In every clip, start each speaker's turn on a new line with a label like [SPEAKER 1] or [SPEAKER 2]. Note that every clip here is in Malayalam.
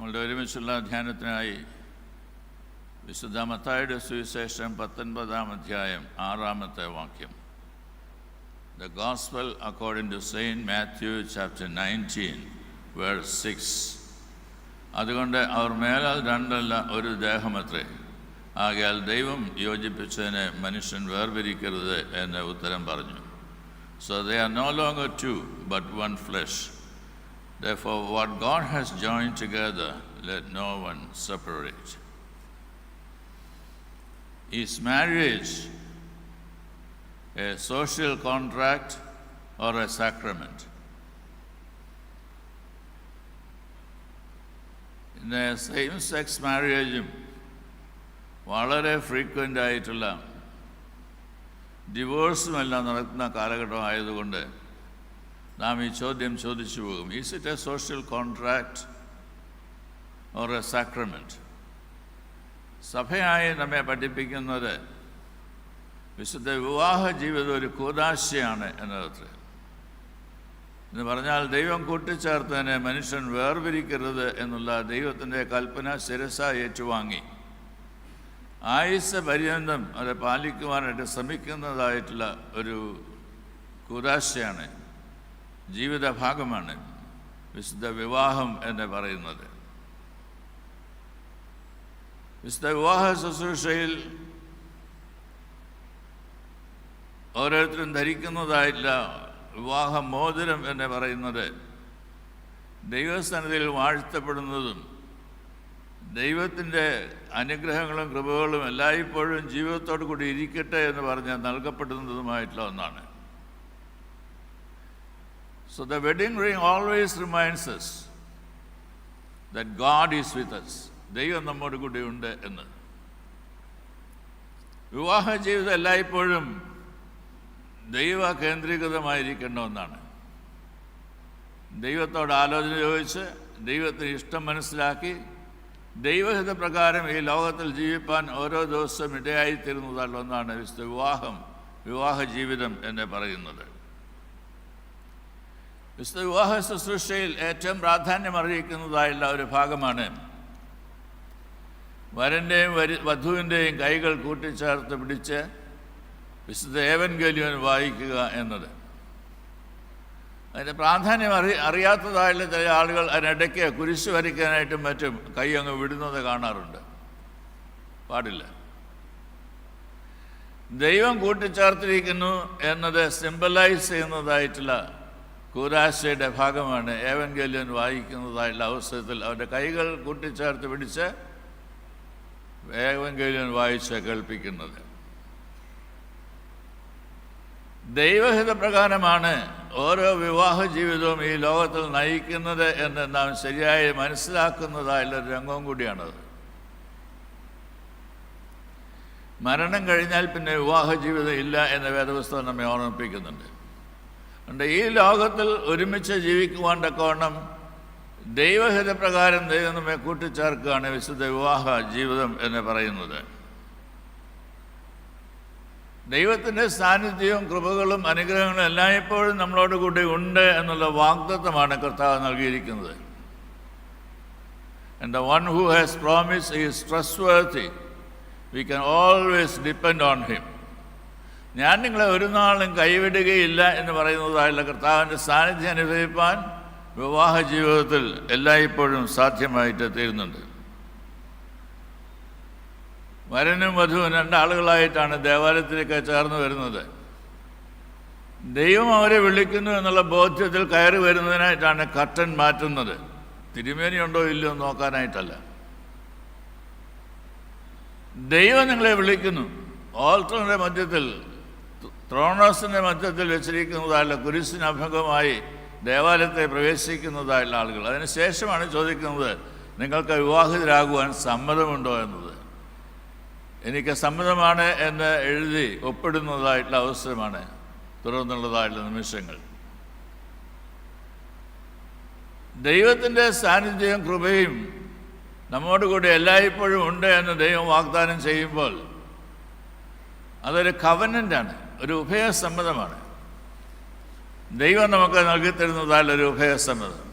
[SPEAKER 1] നമ്മളുടെ ഒരുമിച്ചുള്ള ധ്യാനത്തിനായി വിശുദ്ധ മത്തായിയുടെ സുവിശേഷം 19-ാം അധ്യായം 6-ാമത്തെ വാക്യം. The Gospel according to Saint Matthew chapter 19 verse 6. അതുകൊണ്ട് അവർ മേലാൽ രണ്ടല്ല ഒരു ദേഹമത്രേ, ആകയാൽ ദൈവം യോജിപ്പിച്ചതിനെ മനുഷ്യൻ വേർപിരിക്കരുത് എന്ന് ഉത്തരം പറഞ്ഞു. So they are no longer two but one flesh. Therefore what God has joined together let no one separate. Is marriage a social contract or a sacrament? In a same-sex marriage വളരെ ഫ്രീക്വൻ്റ് ആയിട്ടുള്ള ഡിവോഴ്സുമെല്ലാം നടക്കുന്ന കാലഘട്ടം ആയതുകൊണ്ട് നാം ഈ ചോദ്യം ചോദിച്ചു പോകും. Is it a social contract or a sacrament? സഭയായി നമ്മെ പഠിപ്പിക്കുന്നത് വിശുദ്ധ വിവാഹ ജീവിതം ഒരു കൂദാശയാണ് എന്നതത്രേ. എന്ന് പറഞ്ഞാൽ ദൈവം കൂട്ടിച്ചേർത്തതിനെ മനുഷ്യൻ വേർപിരിക്കരുത് എന്നുള്ള ദൈവത്തിൻ്റെ കൽപ്പന ശിരസ ഏറ്റുവാങ്ങി ആയുസ്സ് പര്യന്തം അത് പാലിക്കുവാനായിട്ട് ശ്രമിക്കുന്നതായിട്ടുള്ള ഒരു കൂദാശയാണ്, ജീവിത ഭാഗമാണ് വിശുദ്ധ വിവാഹം എന്ന് പറയുന്നത്. വിശുദ്ധ വിവാഹ ശുശ്രൂഷയിൽ ഓരോരുത്തരും ധരിക്കുന്നതായിട്ടുള്ള വിവാഹ മോതിരം എന്ന് പറയുന്നത് ദൈവസന്നിധിയിൽ വാഴ്ത്തപ്പെടുന്നതും ദൈവത്തിൻ്റെ അനുഗ്രഹങ്ങളും കൃപകളും എല്ലായ്പ്പോഴും ജീവിതത്തോടു കൂടി ഇരിക്കട്ടെ എന്ന് പറഞ്ഞ് നൽകപ്പെടുന്നതുമായിട്ടുള്ള ഒന്നാണ്. So the wedding ring always reminds us that God is with us. ദൈവം നമ്മോട് കൂടി ഉണ്ട് എന്ന്. വിവാഹ ജീവിതം എല്ലായ്പ്പോഴും ദൈവ കേന്ദ്രീകൃതമായിരിക്കേണ്ട ഒന്നാണ്. ദൈവത്തോട് ആലോചന ചോദിച്ച് ദൈവത്തിന് ഇഷ്ടം മനസ്സിലാക്കി ദൈവഹിത പ്രകാരം ഈ ലോകത്തിൽ ജീവിപ്പാൻ ഓരോ ദിവസവും ഇടയായിത്തീരുന്നതല്ല ഒന്നാണ് വിശുദ്ധ വിവാഹ ജീവിതം എന്ന് പറയുന്നത്. വിശുദ്ധ വിവാഹ ശുശ്രൂഷയിൽ ഏറ്റവും പ്രാധാന്യം അറിയിക്കുന്നതായുള്ള ഒരു ഭാഗമാണ് വരൻ്റെയും വധുവിൻ്റെയും കൈകൾ കൂട്ടിച്ചേർത്ത് പിടിച്ച് വിശുദ്ധ ഏവൻഗേലിയോൻ വായിക്കുക എന്നത്. അതിൻ്റെ പ്രാധാന്യം അറിയാത്തതായുള്ള ചില ആളുകൾ അതിനിടയ്ക്ക് കുരിശ് വരയ്ക്കാനായിട്ടും മറ്റും കൈ അങ്ങ് വിടുന്നത് കാണാറുണ്ട്. പാടില്ല. ദൈവം കൂട്ടിച്ചേർത്തിരിക്കുന്നു എന്നത് സിംബലൈസ് ചെയ്യുന്നതായിട്ടുള്ള കൂദാശയുടെ ഭാഗമാണ് ഏവൻഗേലിയോൻ വായിക്കുന്നതായുള്ള അവസരത്തിൽ അവൻ്റെ കൈകൾ കൂട്ടിച്ചേർത്ത് പിടിച്ച് ഏവൻഗേലിയോൻ വായിച്ച് കേൾപ്പിക്കുന്നത്. ദൈവഹിത പ്രകാരമാണ് ഓരോ വിവാഹ ജീവിതവും ഈ ലോകത്തിൽ നയിക്കുന്നത് എന്ന് നാം ശരിയായി മനസ്സിലാക്കുന്നതായുള്ളൊരു രംഗവും കൂടിയാണത്. മരണം കഴിഞ്ഞാൽ പിന്നെ വിവാഹ ജീവിതം ഇല്ല എന്ന വേദപുസ്തകം നമ്മെ ഓർമ്മിപ്പിക്കുന്നുണ്ട്. അതുകൊണ്ട് ഈ ലോകത്തിൽ ഒരുമിച്ച് ജീവിക്കുവാൻ തക്കവണ്ണം ദൈവഹിത പ്രകാരം ദൈവം നമ്മെ കൂട്ടിച്ചേർക്കുകയാണ് വിശുദ്ധ വിവാഹ ജീവിതം എന്ന് പറയുന്നത്. ദൈവത്തിൻ്റെ സാന്നിധ്യവും കൃപകളും അനുഗ്രഹങ്ങളും എല്ലായ്പ്പോഴും നമ്മളോട് കൂടി ഉണ്ട് എന്നുള്ള വാഗ്ദത്തമാണ് കർത്താവ് നൽകിയിരിക്കുന്നത്. And the one who has promised is trustworthy. We can always depend on him. ഞാൻ നിങ്ങളെ ഒരു നാളും കൈവിടുകയില്ല എന്ന് പറയുന്നതായുള്ള കർത്താവിൻ്റെ സാന്നിധ്യം അനുഭവിപ്പാൻ വിവാഹ ജീവിതത്തിൽ എല്ലായ്പ്പോഴും സാധ്യമായിട്ട് തീരുന്നുണ്ട്. വരനും വധുവും രണ്ടാളുകളായിട്ടാണ് ദേവാലയത്തിലേക്ക് ചേർന്ന് വരുന്നത്. ദൈവം അവരെ വിളിക്കുന്നു എന്നുള്ള ബോധ്യത്തിൽ കയറി വരുന്നതിനായിട്ടാണ് കർട്ടൻ മാറ്റുന്നത്. തിരുമേനിയുണ്ടോ ഇല്ലയോ നോക്കാനായിട്ടല്ല. ദൈവം നിങ്ങളെ വിളിക്കുന്നു. ഓൾട്ടറിൻ്റെ മധ്യത്തിൽ, ത്രോണോസിൻ്റെ മധ്യത്തിൽ വെച്ചിരിക്കുന്നതായുള്ള കുരിശിന് അഭിമുഖമായി ദേവാലയത്തെ പ്രവേശിക്കുന്നതായുള്ള ആളുകൾ. അതിനുശേഷമാണ് ചോദിക്കുന്നത്, നിങ്ങൾക്ക് വിവാഹിതരാകുവാൻ സമ്മതമുണ്ടോ എന്നത്. എനിക്ക് സമ്മതമാണ് എന്ന് എഴുതി ഒപ്പിടുന്നതായിട്ടുള്ള അവസരമാണ് തുടർന്നുള്ളതായിട്ടുള്ള നിമിഷങ്ങൾ. ദൈവത്തിൻ്റെ സാന്നിധ്യവും കൃപയും നമ്മോട് കൂടി എല്ലായ്പ്പോഴും ഉണ്ട് എന്ന് ദൈവം വാഗ്ദാനം ചെയ്യുമ്പോൾ അതൊരു കവനൻ്റാണ്, ഒരു ഉഭയസമ്മതമാണ്. ദൈവം നമുക്ക് നൽകിത്തരുന്നതായുള്ളൊരു ഉഭയസമ്മതം.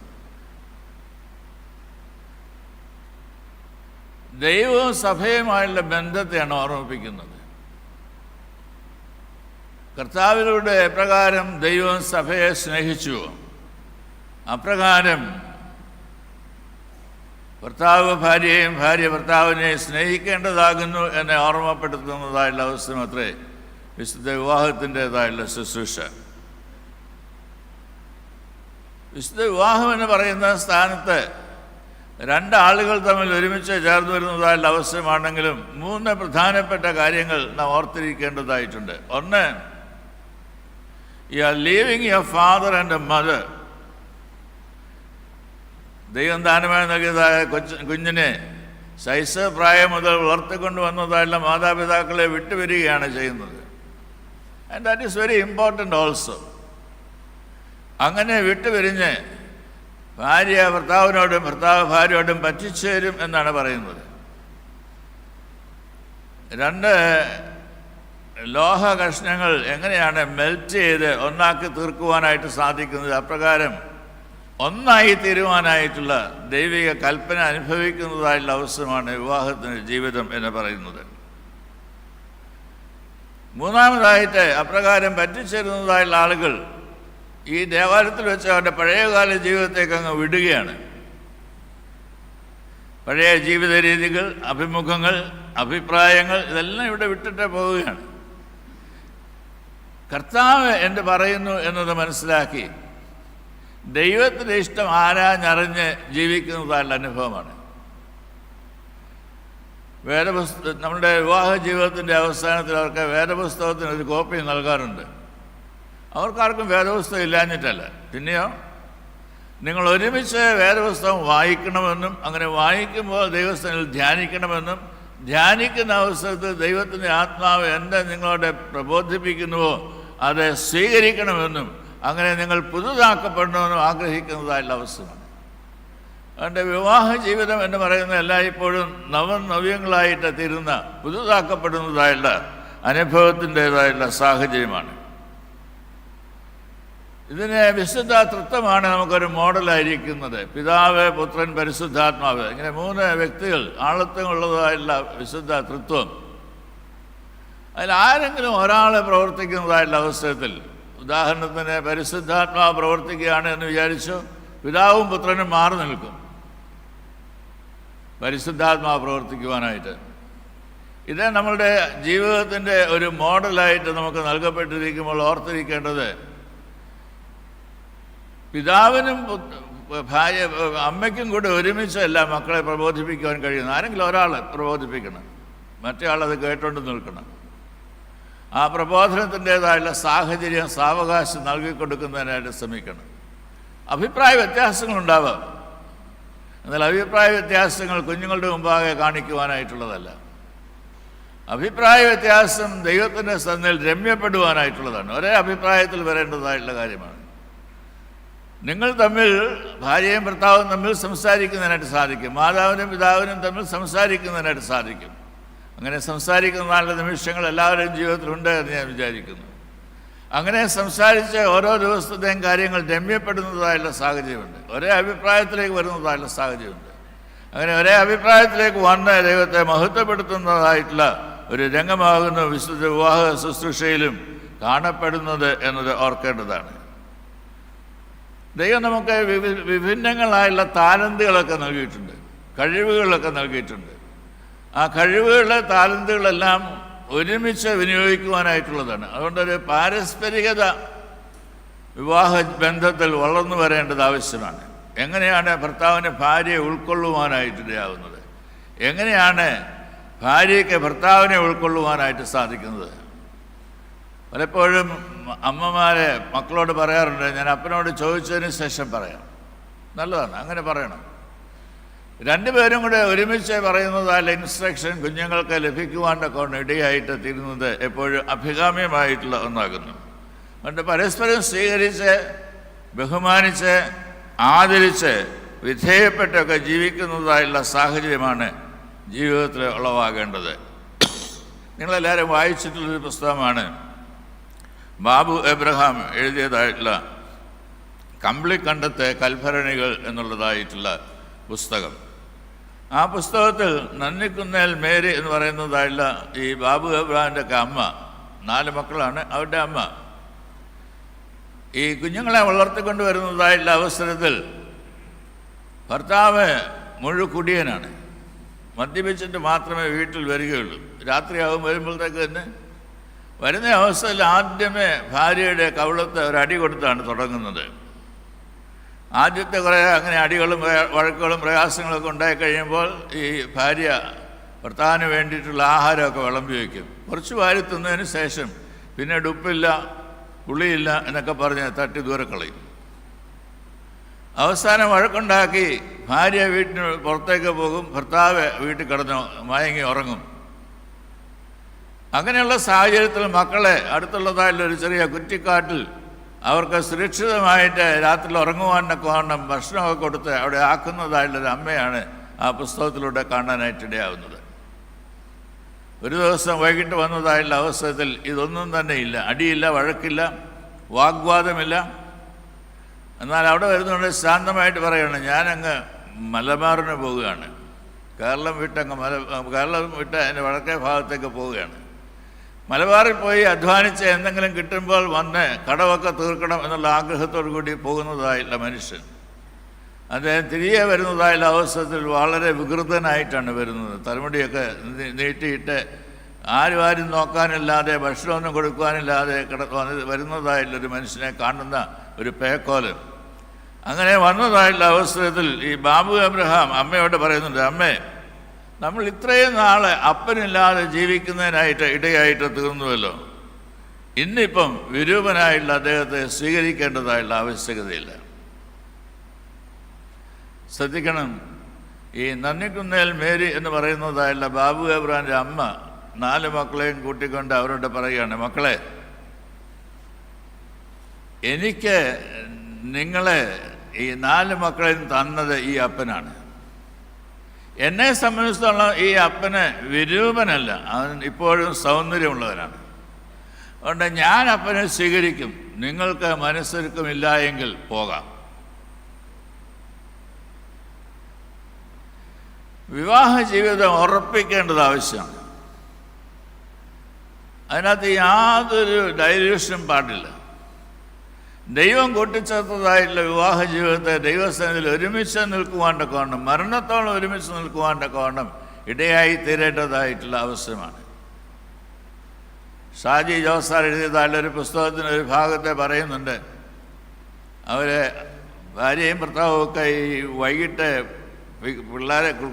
[SPEAKER 1] ദൈവവും സഭയുമായുള്ള ബന്ധത്തെയാണ് ഓർമ്മിപ്പിക്കുന്നത്. കർത്താവിലൂടെ എപ്രകാരം ദൈവം സഭയെ സ്നേഹിച്ചു, അപ്രകാരം ഭർത്താവ് ഭാര്യയെയും ഭാര്യ ഭർത്താവിനെയും സ്നേഹിക്കേണ്ടതാകുന്നു എന്നെ ഓർമ്മപ്പെടുത്തുന്നതായുള്ള അവസരമത്രേ വിശുദ്ധ വിവാഹത്തിൻ്റെതായുള്ള ശുശ്രൂഷ. വിശുദ്ധ വിവാഹം എന്ന് പറയുന്ന സ്ഥാനത്ത് രണ്ടാളുകൾ തമ്മിൽ ഒരുമിച്ച് ചേർന്ന് വരുന്നതായുള്ള അവസരമാണെങ്കിലും 3 പ്രധാനപ്പെട്ട കാര്യങ്ങൾ നാം ഓർത്തിരിക്കേണ്ടതായിട്ടുണ്ട്. ഒന്ന്, you are leaving your father and mother. ദൈവം ദാനമായി നൽകിയതായ കുഞ്ഞിനെ ശൈശവ പ്രായം മുതൽ വളർത്തിക്കൊണ്ട് വന്നതായുള്ള മാതാപിതാക്കളെ വിട്ടുവരികയാണ് ചെയ്യുന്നത്. And that is very important also. അങ്ങനെ വിട്ടുപിരിഞ്ഞ് ഭാര്യ ഭർത്താവിനോടും ഭർത്താവ് ഭാര്യയോടും പറ്റിച്ചേരും എന്നാണ് പറയുന്നത്. 2 ലോഹ കഷ്ണങ്ങൾ എങ്ങനെയാണ് മെൽറ്റ് ചെയ്ത് ഒന്നാക്കി തീർക്കുവാനായിട്ട് സാധിക്കുന്നത്, അപ്രകാരം ഒന്നായി തീരുവാനായിട്ടുള്ള ദൈവിക കൽപ്പന അനുഭവിക്കുന്നതായുള്ള അവസരമാണ് വിവാഹത്തിന് ജീവിതം എന്ന് പറയുന്നത്. 3-ാമതായിട്ട് അപ്രകാരം പറ്റിച്ചേരുന്നതായുള്ള ആളുകൾ ഈ ദേവാലയത്തിൽ വെച്ച് അവരുടെ പഴയകാല ജീവിതത്തേക്ക് അങ്ങ് വിടുകയാണ്. പഴയ ജീവിത രീതികൾ, അഭിമുഖങ്ങൾ, അഭിപ്രായങ്ങൾ ഇതെല്ലാം ഇവിടെ വിട്ടിട്ട് പോവുകയാണ്. കർത്താവ് എന്ത് പറയുന്നു എന്നത് മനസ്സിലാക്കി ദൈവത്തിൻ്റെ ഇഷ്ടം ആരാഞ്ഞറിഞ്ഞ് ജീവിക്കുന്നതായുള്ള അനുഭവമാണ്. നമ്മുടെ വിവാഹ ജീവിതത്തിൻ്റെ അവസാനത്തിൽ അവർക്ക് വേദപുസ്തകത്തിന് ഒരു കോപ്പി നൽകാറുണ്ട്. അവർക്കാർക്കും വേദപുസ്തകം ഇല്ലാഞ്ഞിട്ടല്ല, പിന്നെയോ നിങ്ങൾ ഒരുമിച്ച് വേദപുസ്തകം വായിക്കണമെന്നും അങ്ങനെ വായിക്കുമ്പോൾ ദൈവസ്ഥനിൽ ധ്യാനിക്കണമെന്നും ധ്യാനിക്കുന്ന അവസരത്തിൽ ദൈവത്തിൻ്റെ ആത്മാവ് എന്ത് നിങ്ങളോട് പ്രബോധിപ്പിക്കുന്നുവോ അത് സ്വീകരിക്കണമെന്നും അങ്ങനെ നിങ്ങൾ പുതുതാക്കപ്പെടണമെന്നും ആഗ്രഹിക്കുന്നതായുള്ള അവസരമാണ്. അതുകൊണ്ട് വിവാഹ ജീവിതം എന്ന് പറയുന്നത് എല്ലായ്പ്പോഴും നവ്യങ്ങളായിട്ട് തീരുന്ന പുതുതാക്കപ്പെടുന്നതായുള്ള അനുഭവത്തിൻ്റേതായുള്ള സാഹചര്യമാണ്. ഇതിന് വിശുദ്ധ തൃത്വമാണ് നമുക്കൊരു മോഡലായിരിക്കുന്നത്. പിതാവ്, പുത്രൻ, പരിശുദ്ധാത്മാവ്, ഇങ്ങനെ 3 വ്യക്തികൾ ആളത്വമുള്ളതായുള്ള വിശുദ്ധ തൃത്വം. അതിലാരെങ്കിലും ഒരാൾ പ്രവർത്തിക്കുന്നതായുള്ള അവസരത്തിൽ, ഉദാഹരണത്തിന് പരിശുദ്ധാത്മാവ് പ്രവർത്തിക്കുകയാണ് എന്ന് വിചാരിച്ചു പിതാവും പുത്രനും മാറി നിൽക്കും പരിശുദ്ധാത്മാവ് പ്രവർത്തിക്കുവാനായിട്ട്. ഇത് നമ്മളുടെ ജീവിതത്തിൻ്റെ ഒരു മോഡലായിട്ട് നമുക്ക് നൽകപ്പെട്ടിരിക്കുമ്പോൾ ഓർത്തിരിക്കേണ്ടത്, പിതാവിനും ഭാര്യ അമ്മയ്ക്കും കൂടെ ഒരുമിച്ച് എല്ലാ മക്കളെ പ്രബോധിപ്പിക്കുവാൻ കഴിയുന്നു. ആരെങ്കിലും ഒരാൾ പ്രബോധിപ്പിക്കണം, മറ്റേ ആളത് കേട്ടുകൊണ്ട് നിൽക്കണം. ആ പ്രബോധനത്തിൻ്റേതായുള്ള സാഹചര്യം, സാവകാശം നൽകിക്കൊടുക്കുന്നതിനായിട്ട് ശ്രമിക്കണം. അഭിപ്രായ വ്യത്യാസങ്ങളുണ്ടാവാം, എന്നാൽ അഭിപ്രായ വ്യത്യാസങ്ങൾ കുഞ്ഞുങ്ങളുടെ മുമ്പാകെ കാണിക്കുവാനായിട്ടുള്ളതല്ല. അഭിപ്രായ വ്യത്യാസം ദൈവത്തിൻ്റെ സന്നിധിയിൽ രമ്യപ്പെടുവാനായിട്ടുള്ളതാണ്. ഒരേ അഭിപ്രായത്തിൽ വരേണ്ടതായിട്ടുള്ള കാര്യമാണ്. നിങ്ങൾ തമ്മിൽ, ഭാര്യയും ഭർത്താവും തമ്മിൽ സംസാരിക്കുന്നതിനായിട്ട് സാധിക്കും, മാതാവിനും പിതാവിനും തമ്മിൽ സംസാരിക്കുന്നതിനായിട്ട് സാധിക്കും. അങ്ങനെ സംസാരിക്കുന്ന നിമിഷങ്ങൾ എല്ലാവരുടെയും ജീവിതത്തിലുണ്ട് എന്ന് ഞാൻ വിചാരിക്കുന്നു. അങ്ങനെ സംസാരിച്ച് ഓരോ ദിവസത്തെയും കാര്യങ്ങൾ രമ്യപ്പെടുന്നതായുള്ള സാഹചര്യമുണ്ട്, ഒരേ അഭിപ്രായത്തിലേക്ക് വരുന്നതായുള്ള സാഹചര്യമുണ്ട്. അങ്ങനെ ഒരേ അഭിപ്രായത്തിലേക്ക് വന്ന് ദൈവത്തെ മഹത്വപ്പെടുത്തുന്നതായിട്ടുള്ള ഒരു രംഗമാകുന്ന വിശുദ്ധ വിവാഹ ശുശ്രൂഷയിലും കാണപ്പെടുന്നത് എന്നത് ഓർക്കേണ്ടതാണ്. ദൈവം നമുക്ക് വിഭിന്നങ്ങളായുള്ള താലന്തുകളൊക്കെ നൽകിയിട്ടുണ്ട്, കഴിവുകളൊക്കെ നൽകിയിട്ടുണ്ട്. ആ കഴിവുകളെ താലന്തുകളെല്ലാം ഒരുമിച്ച് വിനിയോഗിക്കുവാനായിട്ടുള്ളതാണ്. അതുകൊണ്ടൊരു പാരസ്പരികത വിവാഹ ബന്ധത്തിൽ വളർന്നു വരേണ്ടത് ആവശ്യമാണ്. എങ്ങനെയാണ് ഭർത്താവിന് ഭാര്യയെ ഉൾക്കൊള്ളുവാനായിട്ടിടയാവുന്നത്? എങ്ങനെയാണ് ഭാര്യയ്ക്ക് ഭർത്താവിനെ ഉൾക്കൊള്ളുവാനായിട്ട് സാധിക്കുന്നത്? പലപ്പോഴും അമ്മമാരെ മക്കളോട് പറയാറുണ്ട്, ഞാൻ അപ്പനോട് ചോദിച്ചതിന് ശേഷം പറയാം. നല്ലതാണ്, അങ്ങനെ പറയണം. 2 പേരും കൂടെ ഒരുമിച്ച് പറയുന്നതായ ഇൻസ്ട്രക്ഷൻ കുഞ്ഞുങ്ങൾക്ക് ലഭിക്കുവാനൊക്കെ ഇടയായിട്ട് തീരുന്നത് എപ്പോഴും അഭികാമ്യമായിട്ടുള്ള ഒന്നാകുന്നു. അതുകൊണ്ട് പരസ്പരം സ്വീകരിച്ച്, ബഹുമാനിച്ച്, ആദരിച്ച്, വിധേയപ്പെട്ടൊക്കെ ജീവിക്കുന്നതായുള്ള സാഹചര്യമാണ് ജീവിതത്തിൽ ഉളവാകേണ്ടത്. നിങ്ങളെല്ലാവരും വായിച്ചിട്ടുള്ളൊരു പുസ്തകമാണ് ബാബു എബ്രഹാം എഴുതിയതായിട്ടുള്ള കമ്പിളിക്കണ്ടത്തെ കൽഭരണികൾ എന്നുള്ളതായിട്ടുള്ള പുസ്തകം. ആ പുസ്തകത്തിൽ നന്ദിക്കുന്നേൽ മേരി എന്ന് പറയുന്നതായുള്ള ഈ ബാബു എബ്രഹാമിൻ്റെ ഒക്കെ അമ്മ, 4 മക്കളാണ് അവരുടെ അമ്മ. ഈ കുഞ്ഞുങ്ങളെ വളർത്തിക്കൊണ്ട് വരുന്നതായുള്ള അവസരത്തിൽ ഭർത്താവ് മുഴുക്കുടിയനാണ്. മദ്യപിച്ചിട്ട് മാത്രമേ വീട്ടിൽ വരികയുള്ളൂ. രാത്രിയാകും വരുമ്പോഴത്തേക്ക് തന്നെ വരുന്ന അവസ്ഥയിൽ ആദ്യമേ ഭാര്യയുടെ കവിളത്ത് ഒരടി കൊടുത്താണ് തുടങ്ങുന്നത്. ആദ്യത്തെ കുറേ അങ്ങനെ അടികളും വഴക്കുകളും പ്രയാസങ്ങളൊക്കെ ഉണ്ടായി കഴിയുമ്പോൾ ഈ ഭാര്യ ഭർത്താവിന് വേണ്ടിയിട്ടുള്ള ആഹാരമൊക്കെ വിളമ്പി വയ്ക്കും. കുറച്ച് വാരി തിന്നതിന് ശേഷം പിന്നെ ഉപ്പില്ല പുളിയില്ല എന്നൊക്കെ പറഞ്ഞ് തട്ടി ദൂരെ കളയും. അവസാനം വഴക്കുണ്ടാക്കി ഭാര്യ വീട്ടിന് പുറത്തേക്ക് പോകും, ഭർത്താവ് വീട്ടിൽ കിടന്ന് മയങ്ങി ഉറങ്ങും. അങ്ങനെയുള്ള സാഹചര്യത്തിൽ മക്കളെ അടുത്തുള്ളതായുള്ളൊരു ചെറിയ കുറ്റിക്കാട്ടിൽ അവർക്ക് സുരക്ഷിതമായിട്ട് രാത്രി ഉറങ്ങുവാനൊക്കെ വേണം ഭക്ഷണമൊക്കെ കൊടുത്ത് അവിടെ ആക്കുന്നതായുള്ളൊരു അമ്മയാണ് ആ പുസ്തകത്തിലൂടെ കാണാനായിട്ടിടയാവുന്നത്. ഒരു ദിവസം വൈകിട്ട് വന്നതായുള്ള അവസരത്തിൽ ഇതൊന്നും തന്നെ ഇല്ല, അടിയില്ല, വഴക്കില്ല, വാഗ്വാദമില്ല. എന്നാൽ അവിടെ വരുന്നുണ്ട് ശാന്തമായിട്ട് പറയുകയാണ്, ഞാനങ്ങ് മലബാറിന് പോവുകയാണ്, കേരളം വിട്ട് അതിൻ്റെ വടക്കേ ഭാഗത്തേക്ക് പോവുകയാണ്. മലബാറിൽ പോയി അധ്വാനിച്ച് എന്തെങ്കിലും കിട്ടുമ്പോൾ വന്ന് കടമൊക്കെ തീർക്കണം എന്നുള്ള ആഗ്രഹത്തോടു കൂടി പോകുന്നതായുള്ള മനുഷ്യൻ അദ്ദേഹം തിരികെ വരുന്നതായുള്ള അവസരത്തിൽ വളരെ വികൃതനായിട്ടാണ് വരുന്നത്. തലമുടിയൊക്കെ നീട്ടിയിട്ട് ആരും നോക്കാനില്ലാതെ ഭക്ഷണമൊന്നും കൊടുക്കാനില്ലാതെ വരുന്നതായുള്ളൊരു മനുഷ്യനെ കാണുന്ന ഒരു പേക്കോലം. അങ്ങനെ വന്നതായുള്ള അവസരത്തിൽ ഈ ബാബു എബ്രഹാം അമ്മയോട് പറയുന്നുണ്ട്, അമ്മേ, നമ്മൾ ഇത്രയും നാൾ അപ്പനില്ലാതെ ജീവിക്കുന്നതിനായിട്ട് ഇടയായിട്ട് തീർന്നുവല്ലോ, ഇന്നിപ്പം വിരൂപനായുള്ള അദ്ദേഹത്തെ സ്വീകരിക്കേണ്ടതായുള്ള ആവശ്യകതയില്ല. ശ്രദ്ധിക്കണം, ഈ നന്ദിക്കുന്നേൽ മേരി എന്ന് പറയുന്നതായുള്ള ബാബു എബ്രഹാമിൻ്റെ അമ്മ 4 മക്കളെയും കൂട്ടിക്കൊണ്ട് അവരോട് പറയുകയാണ്, മക്കളെ, എനിക്ക് നിങ്ങളെ ഈ 4 മക്കളെയും തന്നത് ഈ അപ്പനാണ്. എന്നെ സംബന്ധിച്ചിടത്തോളം ഈ അപ്പന് വിരൂപനല്ല, അവൻ ഇപ്പോഴും സൗന്ദര്യമുള്ളവനാണ്. അതുകൊണ്ട് ഞാൻ അപ്പനെ സ്വീകരിക്കും, നിങ്ങൾക്ക് മനസ്സൊരുക്കമില്ല എങ്കിൽ പോകാം. വിവാഹ ജീവിതം ഉറപ്പിക്കേണ്ടത് ആവശ്യമാണ്. അതിനകത്ത് യാതൊരു ഡൈല്യൂഷനും പാടില്ല. ദൈവം കൂട്ടിച്ചേർത്തതായിട്ടുള്ള വിവാഹ ജീവിതത്തെ ദൈവസന്നിധിയിൽ ഒരുമിച്ച് നിൽക്കുവാൻ്റെ കോണം, മരണത്തോളം ഒരുമിച്ച് നിൽക്കുവാൻ്റെ കോണം ഇടയായി തീരേണ്ടതായിട്ടുള്ള ആവശ്യമാണ്. ഷാജി ജോസാർ എഴുതിയതായുള്ളൊരു പുസ്തകത്തിന് ഒരു ഭാഗത്തെ പറയുന്നുണ്ട്, അവരെ ഭാര്യയും ഭർത്താവും ഒക്കെ ഈ വൈകിട്ട്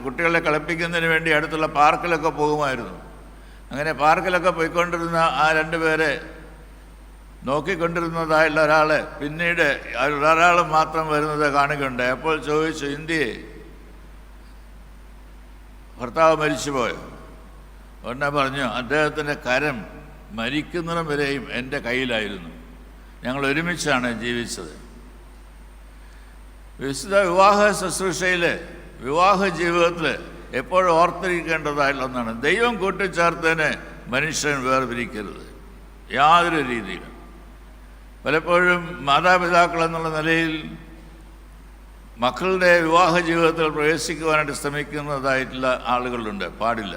[SPEAKER 1] കുട്ടികളെ കളിപ്പിക്കുന്നതിന് വേണ്ടി അടുത്തുള്ള പാർക്കിലൊക്കെ പോകുമായിരുന്നു. അങ്ങനെ പാർക്കിലൊക്കെ പോയിക്കൊണ്ടിരുന്ന ആ 2 പേരെ നോക്കിക്കൊണ്ടിരുന്നതായുള്ള ഒരാൾ പിന്നീട് ഒരാൾ മാത്രം വരുന്നത് കാണുകയുണ്ട്. അപ്പോൾ ചോദിച്ചു, ഇന്ത്യയെ ഭർത്താവ് മരിച്ചുപോയോ? ഉടനെ പറഞ്ഞു, അദ്ദേഹത്തിൻ്റെ കരം മരിക്കുന്നിടം വരെയും എൻ്റെ കയ്യിലായിരുന്നു, ഞങ്ങൾ ഒരുമിച്ചാണ് ജീവിച്ചത്. വിശുദ്ധ വിവാഹ ശുശ്രൂഷയിൽ വിവാഹ ജീവിതത്തിൽ എപ്പോഴും ഓർത്തിരിക്കേണ്ടതായുള്ള ഒന്നാണ്, ദൈവം കൂട്ടിച്ചേർത്തതിനെ മനുഷ്യൻ വേർപിരിക്കരുത് യാതൊരു രീതിയിലും. പലപ്പോഴും മാതാപിതാക്കൾ എന്നുള്ള നിലയിൽ മക്കളുടെ വിവാഹ ജീവിതത്തിൽ പ്രവേശിക്കുവാനായിട്ട് ശ്രമിക്കുന്നതായിട്ടുള്ള ആളുകളുണ്ട്. പാടില്ല.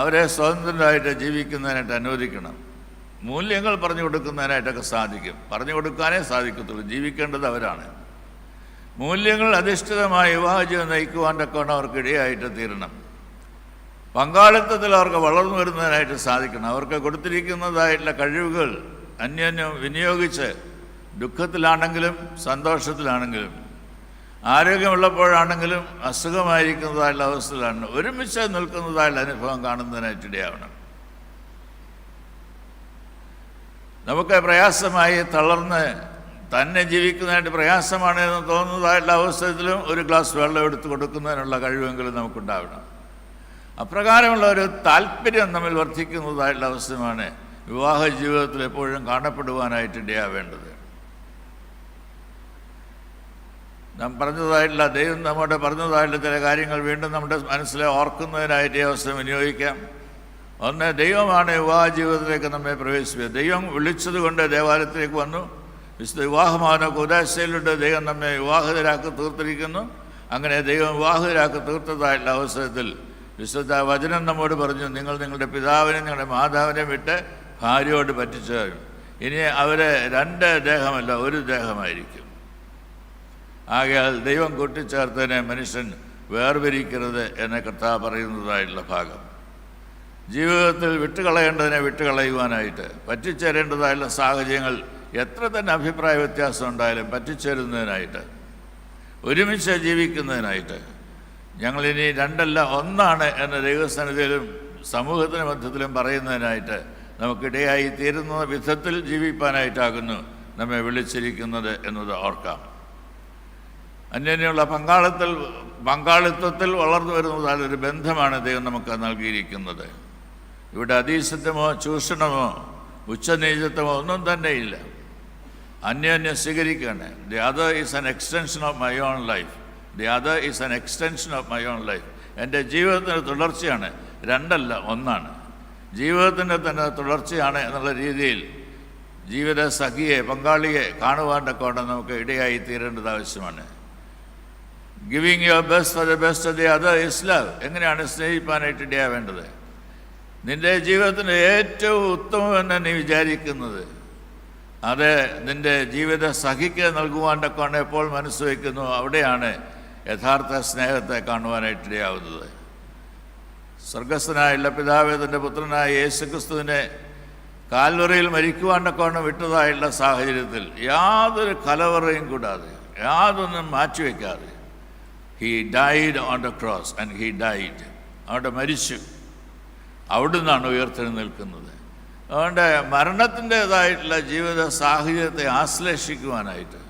[SPEAKER 1] അവരെ സ്വതന്ത്രരായിട്ട് ജീവിക്കുന്നതിനായിട്ട് അനുവദിക്കണം. മൂല്യങ്ങൾ പറഞ്ഞു കൊടുക്കുന്നതിനായിട്ടൊക്കെ സാധിക്കും, പറഞ്ഞു കൊടുക്കാനേ സാധിക്കത്തുള്ളൂ. ജീവിക്കേണ്ടത് അവരാണ്. മൂല്യങ്ങൾ അധിഷ്ഠിതമായ വിവാഹ ജീവിതം നയിക്കുവാനൊക്കെയാണ് അവർക്ക് ഇടയായിട്ട് തീരണം. പങ്കാളിത്തത്തിൽ അവർക്ക് വളർന്നു വരുന്നതിനായിട്ട് സാധിക്കണം. അവർക്ക് കൊടുത്തിരിക്കുന്നതായിട്ടുള്ള കഴിവുകൾ അന്യോന്യം വിനിയോഗിച്ച് ദുഃഖത്തിലാണെങ്കിലും സന്തോഷത്തിലാണെങ്കിലും ആരോഗ്യമുള്ളപ്പോഴാണെങ്കിലും അസുഖമായിരിക്കുന്നതായുള്ള അവസ്ഥയിലാണ് ഒരുമിച്ച് നിൽക്കുന്നതായുള്ള അനുഭവം കാണുന്നതിനായിട്ടിടയാവണം. നമുക്ക് പ്രയാസമായി തളർന്ന് തന്നെ ജീവിക്കുന്നതായിട്ട് പ്രയാസമാണ് എന്ന് തോന്നുന്നതായിട്ടുള്ള അവസരത്തിലും ഒരു ഗ്ലാസ് വെള്ളം എടുത്ത് കൊടുക്കുന്നതിനുള്ള കഴിവെങ്കിലും നമുക്കുണ്ടാവണം. അപ്രകാരമുള്ള ഒരു താല്പര്യം നമ്മിൽ വർദ്ധിക്കുന്നതായിട്ടുള്ള അവസരമാണ് വിവാഹ ജീവിതത്തിൽ എപ്പോഴും കാണപ്പെടുവാനായിട്ട് ഇടയാവേണ്ടത്. നാം പറഞ്ഞതായിട്ടുള്ള ദൈവം നമ്മുടെ പറഞ്ഞതായിട്ടുള്ള ചില കാര്യങ്ങൾ വീണ്ടും നമ്മുടെ മനസ്സിലെ ഓർക്കുന്നതിനായിട്ട് ഈ അവസരം വിനിയോഗിക്കാം. ഒന്ന്, ദൈവമാണ് വിവാഹ ജീവിതത്തിലേക്ക് നമ്മെ പ്രവേശിപ്പിച്ചത്. ദൈവം വിളിച്ചതുകൊണ്ട് ദേവാലയത്തിലേക്ക് വന്നു. വിശുദ്ധ വിവാഹമാകുന്ന കൂദാശയിലൂടെ ദൈവം നമ്മെ വിവാഹിതരാക്കി തീർത്തിരിക്കുന്നു. അങ്ങനെ ദൈവം വിവാഹിതരാക്കി തീർത്തതായിട്ടുള്ള അവസരത്തിൽ വിശുദ്ധ വചനം നമ്മോട് പറഞ്ഞു, നിങ്ങൾ നിങ്ങളുടെ പിതാവിനെയും നിങ്ങളുടെ മാതാവിനെയും വിട്ട് ഭാര്യയോട് പറ്റിച്ചു തരും. ഇനി അവരെ 2 ദേഹമല്ല 1 ദേഹമായിരിക്കും. ആകയാൽ ദൈവം കൂട്ടിച്ചേർത്തതിനെ മനുഷ്യൻ വേർപിരിക്കരുത് എന്ന് കർത്താവ് പറയുന്നതായിട്ടുള്ള ഭാഗം. ജീവിതത്തിൽ വിട്ടുകളയേണ്ടതിനെ വിട്ടുകളയുവാനായിട്ട്, പറ്റിച്ചേരേണ്ടതായുള്ള സാഹചര്യങ്ങൾ എത്ര തന്നെ അഭിപ്രായ വ്യത്യാസം ഉണ്ടായാലും പറ്റിച്ചേരുന്നതിനായിട്ട്, ഒരുമിച്ച് ജീവിക്കുന്നതിനായിട്ട്, ഞങ്ങളിനി 2 അല്ല 1 എന്ന ദൈവസന്നിധിയിലും സമൂഹത്തിന് മധ്യത്തിലും പറയുന്നതിനായിട്ട് നമുക്കിടയായി തീരുന്ന വിധത്തിൽ ജീവിപ്പാനായിട്ടാകുന്നു നമ്മെ വിളിച്ചിരിക്കുന്നത് എന്നത് ഓർക്കാം. അന്യോന്യമുള്ള പങ്കാളിത്തത്തിൽ വളർന്നു വരുന്നതായ ഒരു ബന്ധമാണ് ദൈവം നമുക്ക് നൽകിയിരിക്കുന്നത്. ഇവിടെ അതീശത്വമോ ചൂഷണമോ ഉച്ചനീചത്വമോ ഒന്നും തന്നെ ഇല്ല. അന്യോന്യം സ്വീകരിക്കുകയാണ്. The other is an extension of my own life. The other is an extension of my own life. എൻ്റെ ജീവിതത്തിൻ്റെ തുടർച്ചയാണ്, 2 അല്ല 1. ജീവിതത്തിൻ്റെ തന്നെ തുടർച്ചയാണ് എന്നുള്ള രീതിയിൽ ജീവിത സഖിയെ, പങ്കാളിയെ കാണുവാനൊക്കെ നമുക്ക് ഇടയായി തീരേണ്ടത് ആവശ്യമാണ്. Giving your best for the best of the other is love. എങ്ങനെയാണ് സ്നേഹിപ്പാനായിട്ട് ഇടയാവേണ്ടത്? നിൻ്റെ ജീവിതത്തിൻ്റെ ഏറ്റവും ഉത്തമമെന്ന് നീ വിചാരിക്കുന്നത് അത് നിൻ്റെ ജീവിത സഖിക്ക് നൽകുവാനൊക്കെ എപ്പോൾ മനസ്സ് വയ്ക്കുന്നു, അവിടെയാണ് യഥാർത്ഥ സ്നേഹത്തെ കാണുവാനായിട്ടിടയാവുന്നത്. സ്വർഗസ്ഥനായുള്ള പിതാവേ തൻ്റെ പുത്രനായ യേശുക്രിസ്തുവിനെ കാൽവറിയിൽ മരിക്കുവാനൊക്കെ വിട്ടതായുള്ള സാഹചര്യത്തിൽ യാതൊരു കലവറയും കൂടാതെ, യാതൊന്നും മാറ്റിവെക്കാതെ he died on the cross and he died. അവിടെ മരിച്ചു, അവിടുന്നാണ് ഉയർത്തെഴുന്നേൽക്കുന്നത്. അതുകൊണ്ട് മരണത്തിൻ്റേതായിട്ടുള്ള ജീവിത സാഹചര്യത്തെ ആശ്ലേഷിക്കുവാനായിട്ട്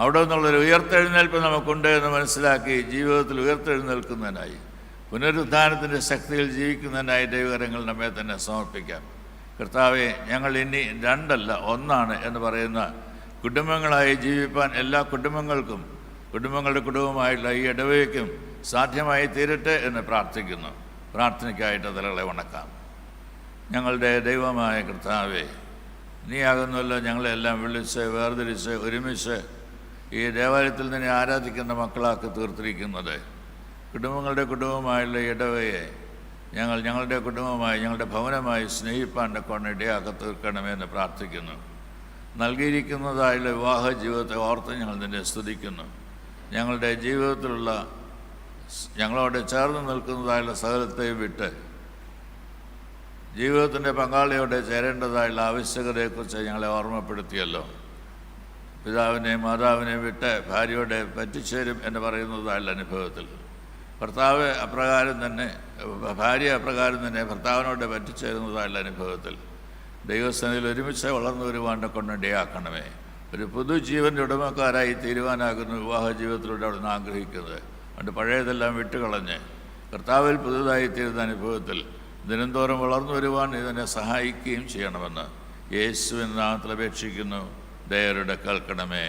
[SPEAKER 1] അവിടെ നിന്നുള്ളൊരു ഉയർത്തെഴുന്നേൽപ്പ് നമുക്കുണ്ട് എന്ന് മനസ്സിലാക്കി ജീവിതത്തിൽ ഉയർത്തെഴുന്നേൽക്കുന്നതിനായി, പുനരുദ്ധാനത്തിൻ്റെ ശക്തിയിൽ ജീവിക്കുന്നതിനായി ദൈവകരങ്ങൾ നമ്മെ തന്നെ സമർപ്പിക്കാം. കർത്താവെ, ഞങ്ങൾ ഇനി 2 അല്ല 1 എന്ന് പറയുന്ന കുടുംബങ്ങളായി ജീവിപ്പാൻ എല്ലാ കുടുംബങ്ങൾക്കും, കുടുംബങ്ങളുടെ കുടുംബമായിട്ടുള്ള ഈ ഇടവയ്ക്കും സാധ്യമായി തീരട്ടെ എന്ന് പ്രാർത്ഥിക്കുന്നു. പ്രാർത്ഥനയ്ക്കായിട്ട് തലകളെ വണക്കാം. ഞങ്ങളുടെ ദൈവമായ കർത്താവെ, നീയാകുന്നല്ലോ ഞങ്ങളെല്ലാം വിളിച്ച് വേർതിരിച്ച് ഒരുമിച്ച് ഈ ദേവാലയത്തിൽ നിന്നെ ആരാധിക്കുന്ന മക്കളാക്കി തീർത്തിരിക്കുന്നത്. കുടുംബങ്ങളുടെ കുടുംബമായുള്ള ഇടവയെ ഞങ്ങളുടെ കുടുംബമായി, ഞങ്ങളുടെ ഭവനമായി സ്നേഹിപ്പാൻ്റെ ഇടയാക്കി തീർക്കണമെന്ന് പ്രാർത്ഥിക്കുന്നു. നൽകിയിരിക്കുന്നതായുള്ള വിവാഹ ജീവിതത്തെ ഓർത്ത് ഞങ്ങൾ നിന്നെ സ്തുതിക്കുന്നു. ഞങ്ങളുടെ ജീവിതത്തിലുള്ള ഞങ്ങളോട് ചേർന്ന് നിൽക്കുന്നതായുള്ള സകലത്തെയും വിട്ട് ജീവിതത്തിൻ്റെ പങ്കാളിയോടെ ചേരേണ്ടതായുള്ള ആവശ്യകതയെക്കുറിച്ച് ഞങ്ങളെ ഓർമ്മപ്പെടുത്തിയല്ലോ. പിതാവിനെയും മാതാവിനെയും വിട്ട് ഭാര്യയോടെ പറ്റിച്ചേരും എന്ന് പറയുന്നതായുള്ള അനുഭവത്തിൽ ഭർത്താവ് അപ്രകാരം തന്നെ, ഭാര്യ അപ്രകാരം തന്നെ ഭർത്താവിനോട് പറ്റിച്ചേരുന്നതായുള്ള അനുഭവത്തിൽ ദൈവസന്നിധിയിൽ ഒരുമിച്ച് വളർന്നു വരുവാനൊക്കെ ഇടയാക്കണമേ. ഒരു പുതുജീവൻ്റെ ഉടമക്കാരായി തീരുവാനാകുന്നു വിവാഹ ജീവിതത്തിലൂടെ അവിടുന്ന് ആഗ്രഹിക്കുന്നത്. അതുകൊണ്ട് പഴയതെല്ലാം വിട്ടുകളഞ്ഞ് കർത്താവിൽ പുതുതായി തീരുന്ന അനുഭവത്തിൽ ദിനംതോറും വളർന്നു വരുവാൻ ഇതിനെ സഹായിക്കുകയും ചെയ്യണമെന്ന് യേശുവിൻ നാമത്തിൽ അപേക്ഷിക്കുന്നു. ദയയോടെ കേൾക്കണമേ.